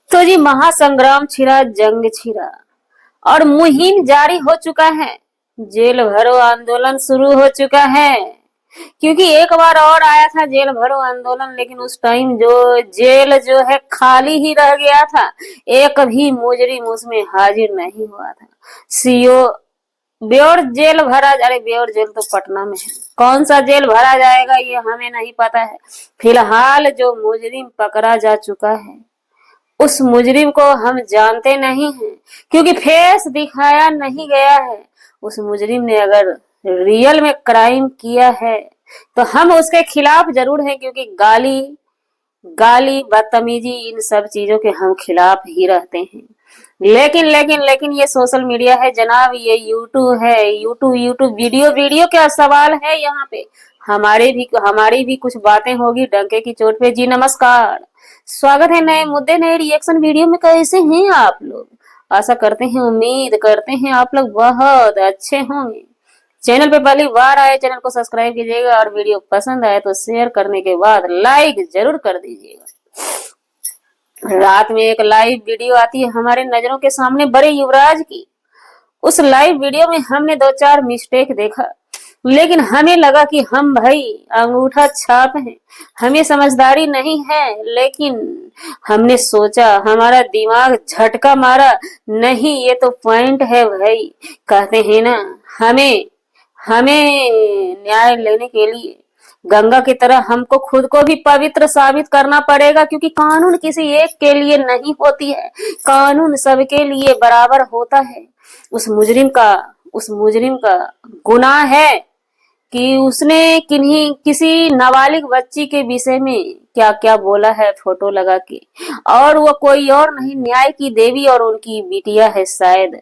तो जी महासंग्राम छिड़ा, जंग छिड़ा और मुहिम जारी हो चुका है। जेल भरो आंदोलन शुरू हो चुका है। क्योंकि एक बार और आया था जेल भरो आंदोलन, लेकिन उस टाइम जो जेल जो है खाली ही रह गया था। एक भी मुजरिम उसमें हाजिर नहीं हुआ था। सीओ ब्योर जेल भरा, अरे ब्योर जेल तो पटना में है, कौन सा जेल भरा जाएगा ये हमें नहीं पता है। फिलहाल जो मुजरिम पकड़ा जा चुका है उस मुजरिम को हम जानते नहीं हैं, क्योंकि फेस दिखाया नहीं गया है। उस मुजरिम ने अगर रियल में क्राइम किया है तो हम उसके खिलाफ जरूर हैं, क्योंकि गाली गाली बदतमीजी इन सब चीजों के हम खिलाफ ही रहते हैं। लेकिन ये सोशल मीडिया है जनाब, ये यूट्यूब है, यूट्यूब यूट्यूब वीडियो वीडियो क्या सवाल है यहाँ पे। हमारी भी कुछ बातें होगी डंके की चोट पे। जी नमस्कार, स्वागत है नए मुद्दे नए रिएक्शन वीडियो में। कैसे हैं आप लोग? आशा करते हैं, उम्मीद करते हैं आप लोग बहुत अच्छे होंगे। चैनल पे पहली बार आए, चैनल को सब्सक्राइब कीजिएगा और वीडियो पसंद आए तो शेयर करने के बाद लाइक जरूर कर दीजिएगा। रात में एक लाइव वीडियो आती है हमारे नजरों के सामने, बड़े युवराज की। उस लाइव वीडियो में हमने 2-4 मिस्टेक देखा, लेकिन हमें लगा कि हम भाई अंगूठा छाप हैं, हमें समझदारी नहीं है। लेकिन हमने सोचा, हमारा दिमाग झटका मारा, नहीं ये तो पॉइंट है भाई। कहते हैं ना, हमें हमें न्याय लेने के लिए गंगा की तरह हमको खुद को भी पवित्र साबित करना पड़ेगा, क्योंकि कानून किसी एक के लिए नहीं होती है, कानून सबके लिए बराबर होता है। उस मुजरिम का गुनाह है कि उसने किसी नाबालिग बच्ची के विषय में क्या क्या बोला है फोटो लगा के, और वो कोई और नहीं, न्याय की देवी और उनकी बिटिया है शायद।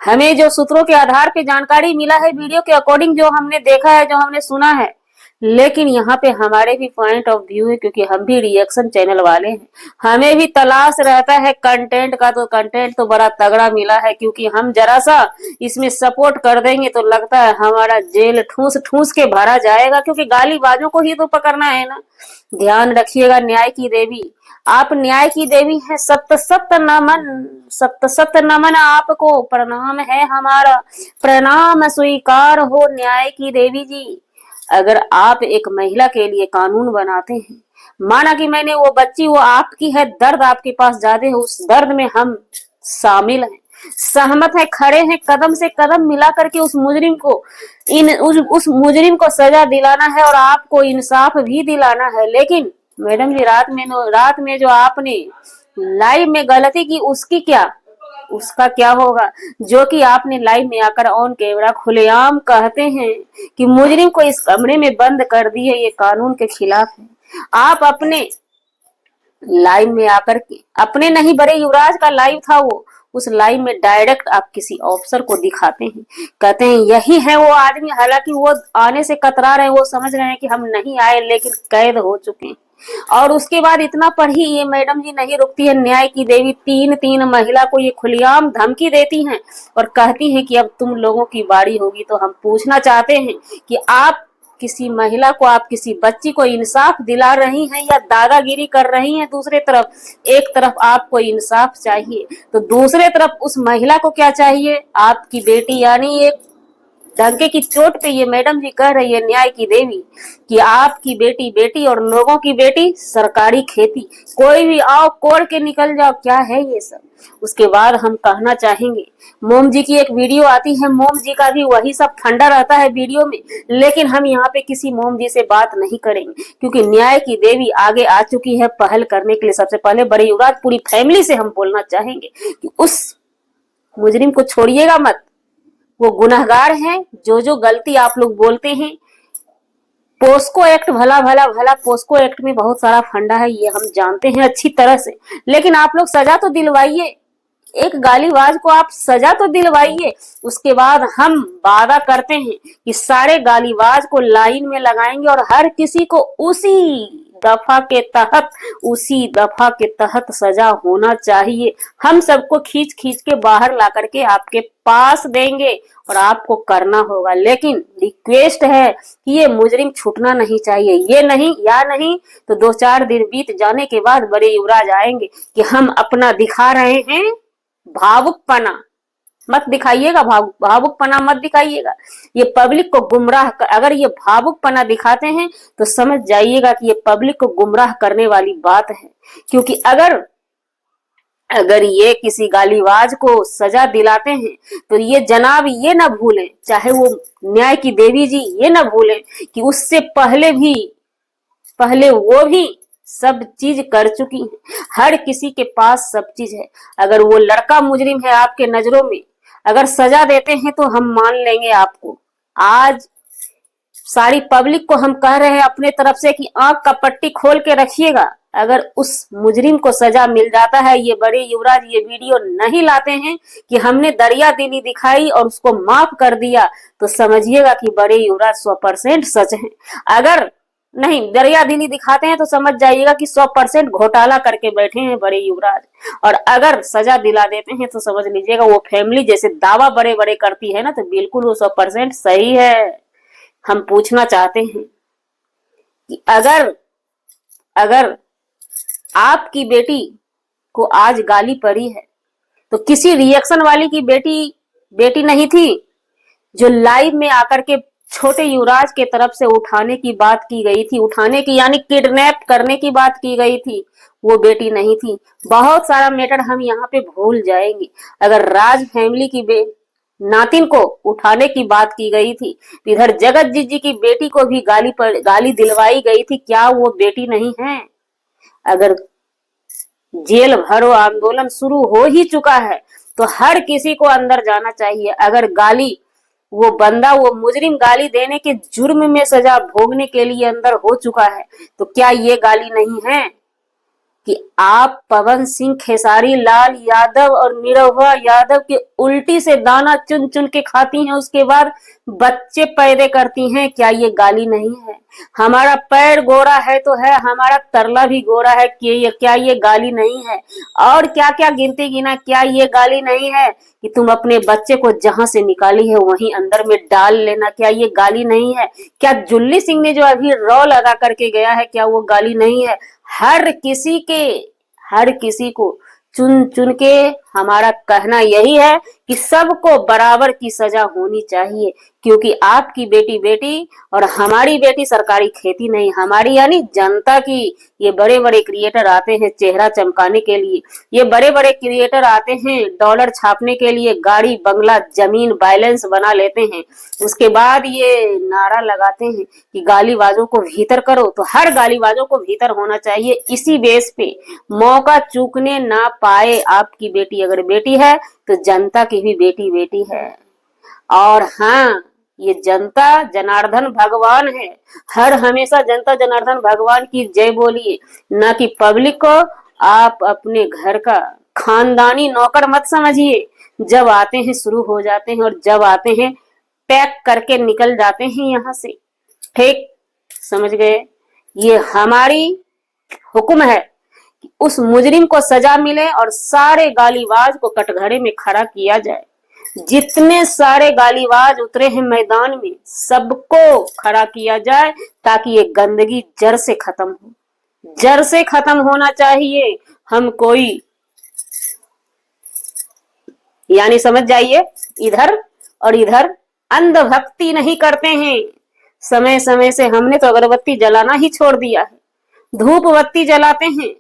हमें जो सूत्रों के आधार पे जानकारी मिला है, वीडियो के अकॉर्डिंग जो हमने देखा है, जो हमने सुना है। लेकिन यहाँ पे हमारे भी पॉइंट ऑफ व्यू है, क्योंकि हम भी रिएक्शन चैनल वाले हैं। हमें भी तलाश रहता है कंटेंट का, तो कंटेंट तो बड़ा तगड़ा मिला है। क्योंकि हम जरा सा इसमें सपोर्ट कर देंगे तो लगता है हमारा जेल ठूस ठूस के भरा जाएगा, क्योंकि गालीबाजों को ही तो पकड़ना है ना। ध्यान रखिएगा, न्याय की देवी, आप न्याय की देवी हैं। सत्य सत्य नमन, सत्य सत्य नमन आपको, प्रणाम है हमारा, प्रणाम स्वीकार हो न्याय की देवी जी। अगर आप एक महिला के लिए कानून बनाते हैं, माना कि मैंने वो बच्ची, वो आपकी है, दर्द आपके पास ज्यादा है, उस दर्द में हम शामिल हैं, सहमत है, खड़े हैं, कदम से कदम मिला करके उस मुजरिम को उस मुजरिम को सजा दिलाना है और आपको इंसाफ भी दिलाना है। लेकिन मैडम जी, रात में जो आपने लाइव में गलती की, उसका क्या होगा? जो कि आपने लाइव में आकर ऑन कैमरा खुलेआम कहते हैं कि मुजरिम को इस कमरे में बंद कर दिए, ये कानून के खिलाफ है। आप अपने लाइव में आकर के, अपने नहीं, बड़े युवराज का लाइव था वो, उस लाइव में डायरेक्ट आप किसी ऑफिसर को दिखाते हैं, कहते हैं यही है वो आदमी। हालांकि वो आने से कतरा रहे, वो समझ रहे हैं कि हम नहीं आए, लेकिन कैद हो चुके हैं। और उसके बाद इतना पर ही ये मैडम जी नहीं रुकती है, न्याय की देवी तीन महिला को ये खुलेआम धमकी देती हैं और कहती हैं कि अब तुम लोगों की बारी होगी। तो हम पूछना चाहते हैं कि आप किसी महिला को, आप किसी बच्ची को इंसाफ दिला रही हैं या दादागिरी कर रही हैं? दूसरे तरफ, एक तरफ आपको इंसाफ चाहिए तो दूसरे तरफ उस महिला को क्या चाहिए? आपकी बेटी, यानी एक डंके की चोट पे ये मैडम जी कह रही है न्याय की देवी कि आपकी बेटी बेटी और लोगों की बेटी सरकारी खेती, कोई भी आओ कोड़ के निकल जाओ, क्या है ये सब? उसके बाद हम कहना चाहेंगे, मोम जी की एक वीडियो आती है, मोम जी का भी वही सब फंडा रहता है वीडियो में। लेकिन हम यहाँ पे किसी मोम जी से बात नहीं करेंगे, क्योंकि न्याय की देवी आगे आ चुकी है पहल करने के लिए। सबसे पहले बड़े युवराज पूरी फैमिली से हम बोलना चाहेंगे कि उस मुजरिम को छोड़िएगा मत, वो गुनहगार हैं। जो गलती आप लोग बोलते हैं, पोस्को एक्ट, भला भला भला पोस्को एक्ट में बहुत सारा फंडा है, ये हम जानते हैं अच्छी तरह से। लेकिन आप लोग सजा तो दिलवाइए, एक गालीबाज को आप सजा तो दिलवाइए। उसके बाद हम वादा करते हैं कि सारे गालीबाज को लाइन में लगाएंगे और हर किसी को उसी दफा के तहत सजा होना चाहिए। हम सबको खींच खींच के बाहर ला करके आपके पास देंगे और आपको करना होगा, लेकिन रिक्वेस्ट है कि ये मुजरिम छूटना नहीं चाहिए। ये नहीं या नहीं तो 2-4 दिन बीत जाने के बाद बड़े युवराज आएंगे कि हम अपना दिखा रहे हैं। भावुकपना मत दिखाइएगा, भावुकपना मत दिखाइएगा। ये पब्लिक को गुमराह अगर ये भावुकपना दिखाते हैं तो समझ जाइएगा कि ये पब्लिक को गुमराह करने वाली बात है। क्योंकि अगर ये किसी गालीबाज को सजा दिलाते हैं तो ये जनाब ये ना भूलें, चाहे वो न्याय की देवी जी ये ना भूलें कि उससे पहले वो भी सब चीज कर चुकी है। हर किसी के पास सब चीज है। अगर वो लड़का मुजरिम है आपके नजरों में, अगर सजा देते हैं तो हम मान लेंगे आपको। आज सारी पब्लिक को हम कह रहे हैं अपने तरफ से कि आंख का पट्टी खोल के रखिएगा। अगर उस मुजरिम को सजा मिल जाता है, ये बड़े युवराज ये वीडियो नहीं लाते हैं कि हमने दरिया दिली दिखाई और उसको माफ कर दिया, तो समझिएगा कि बड़े युवराज 100% सच है। अगर नहीं दरिया दिली दिखाते हैं तो समझ जाइएगा कि 100% घोटाला करके बैठे हैं बड़े युवराज। और अगर सजा दिला देते हैं तो समझ लीजिएगा वो फैमिली जैसे दावा बड़े बड़े करती है ना, तो बिल्कुल वो 100% सही है। हम पूछना चाहते हैं कि अगर आपकी बेटी को आज गाली पड़ी है तो किसी रिएक्शन वाली की बेटी नहीं थी जो लाइव में आकर के छोटे युवराज के तरफ से उठाने की बात की गई थी, उठाने की यानी किडनैप करने की बात की गई थी, वो बेटी नहीं थी। बहुत सारा मैटर हम यहाँ पे भूल जाएंगे। अगर राज फैमिली की नातिन को उठाने की बात की गई थी, इधर जगत जी की बेटी को भी गाली दिलवाई गई थी, क्या वो बेटी नहीं है? अगर जेल भरो आंदोलन शुरू हो ही चुका है तो हर किसी को अंदर जाना चाहिए। अगर वो मुजरिम गाली देने के जुर्म में सजा भोगने के लिए अंदर हो चुका है तो क्या ये गाली नहीं है कि आप पवन सिंह, खेसारी लाल यादव और निरहुआ यादव के उल्टी से दाना चुन चुन के खाती हैं, उसके बाद बच्चे पैदा करती हैं? क्या ये गाली नहीं है? हमारा पैर गोरा है तो है, हमारा तरला भी गोरा है, क्या ये गाली नहीं है? और क्या क्या गिनती गिना, क्या ये गाली नहीं है कि तुम अपने बच्चे को जहां से निकाली है वहीं अंदर में डाल लेना? क्या ये गाली नहीं है? क्या जुल्ली सिंह ने जो अभी रॉ लगा करके गया है, क्या वो गाली नहीं है? हर किसी को चुन चुन के हमारा कहना यही है कि सबको बराबर की सजा होनी चाहिए। क्योंकि आपकी बेटी और हमारी बेटी सरकारी खेती नहीं, हमारी यानी जनता की। ये बड़े बड़े क्रिएटर आते हैं चेहरा चमकाने के लिए, ये बड़े बड़े क्रिएटर आते हैं डॉलर छापने के लिए, गाड़ी बंगला जमीन बैलेंस बना लेते हैं, उसके बाद ये नारा लगाते हैं कि गालीबाजों को भीतर करो। तो हर गालीबाजों को भीतर होना चाहिए। इसी बेस पे मौका चूकने ना पाए। आपकी बेटी अगर बेटी है तो जनता की भी बेटी है। और हाँ, ये जनता जनार्दन भगवान है। हर हमेशा जनता जनार्दन भगवान की जय बोलिए, ना कि पब्लिक को आप अपने घर का खानदानी नौकर मत समझिए। जब आते हैं शुरू हो जाते हैं और जब आते हैं पैक करके निकल जाते हैं यहाँ से। ठीक समझ गए? ये हमारी हुक्म है कि उस मुजरिम को सजा मिले और सारे गालीबाज को कटघरे में खड़ा किया जाए। जितने सारे गालीबाज उतरे हैं मैदान में सबको खड़ा किया जाए ताकि ये गंदगी जड़ से खत्म हो, जड़ से खत्म होना चाहिए। हम कोई यानी समझ जाइए इधर और इधर अंधभक्ति नहीं करते हैं। समय समय से हमने तो अगरबत्ती जलाना ही छोड़ दिया है, धूप बत्ती जलाते हैं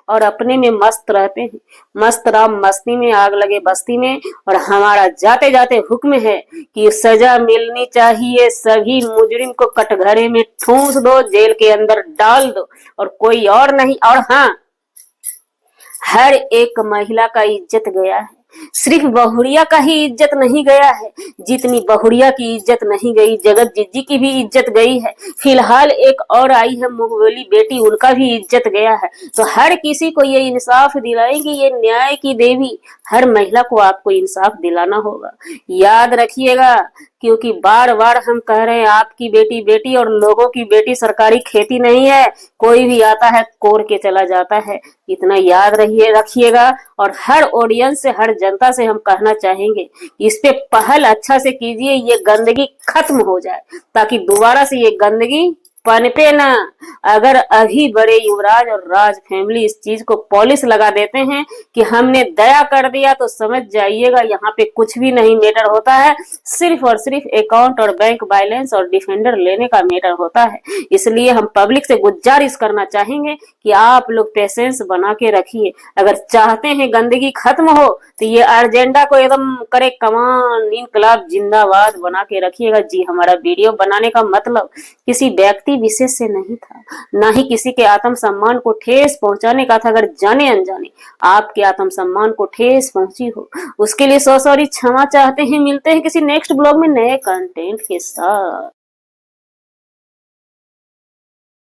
और अपने में मस्त रहते हैं। मस्त राम मस्ती में आग लगे बस्ती में। और हमारा जाते जाते हुक्म है कि सजा मिलनी चाहिए। सभी मुजरिम को कटघरे में ठूंस दो, जेल के अंदर डाल दो और कोई और नहीं। और हाँ, हर एक महिला का इज्जत गया है, सिर्फ बहुड़िया का ही इज्जत नहीं गया है। जितनी बहुड़िया की इज्जत नहीं गई, जगत जी की भी इज्जत गई है। फिलहाल एक और आई है मुंहबोली बेटी, उनका भी इज्जत गया है। तो हर किसी को ये इंसाफ दिलाएंगे, ये न्याय की देवी। हर महिला को आपको इंसाफ दिलाना होगा। याद रखिएगा क्योंकि बार बार हम कह रहे हैं आपकी बेटी बेटी और लोगों की बेटी सरकारी खेती नहीं है। कोई भी आता है कोर के चला जाता है। इतना याद रहिए रखिएगा। और हर ऑडियंस से हर जनता से हम कहना चाहेंगे इस पे पहल अच्छा से कीजिए, ये गंदगी खत्म हो जाए ताकि दोबारा से ये गंदगी पनपे ना। अगर अभी बड़े युवराज और राज फैमिली इस चीज को पॉलिश लगा देते हैं कि हमने दया कर दिया, तो समझ जाइएगा यहाँ पे कुछ भी नहीं मैटर होता है। सिर्फ और सिर्फ अकाउंट और बैंक बैलेंस और डिफेंडर लेने का मैटर होता है। इसलिए हम पब्लिक से गुजारिश करना चाहेंगे कि आप लोग पेशेंस बना के रखिए। अगर चाहते हैं गंदगी खत्म हो तो ये एजेंडा को एकदम करे कमान इनकलाब जिंदाबाद बना के रखिएगा। जी, हमारा वीडियो बनाने का मतलब किसी व्यक्ति विशेष से नहीं था, ना ही किसी के आत्म सम्मान को ठेस पहुंचाने का था। अगर जाने अनजाने आपके आत्म सम्मान को ठेस पहुंची हो उसके लिए सॉरी क्षमा चाहते हैं। मिलते हैं किसी नेक्स्ट ब्लॉग में नए कंटेंट के साथ।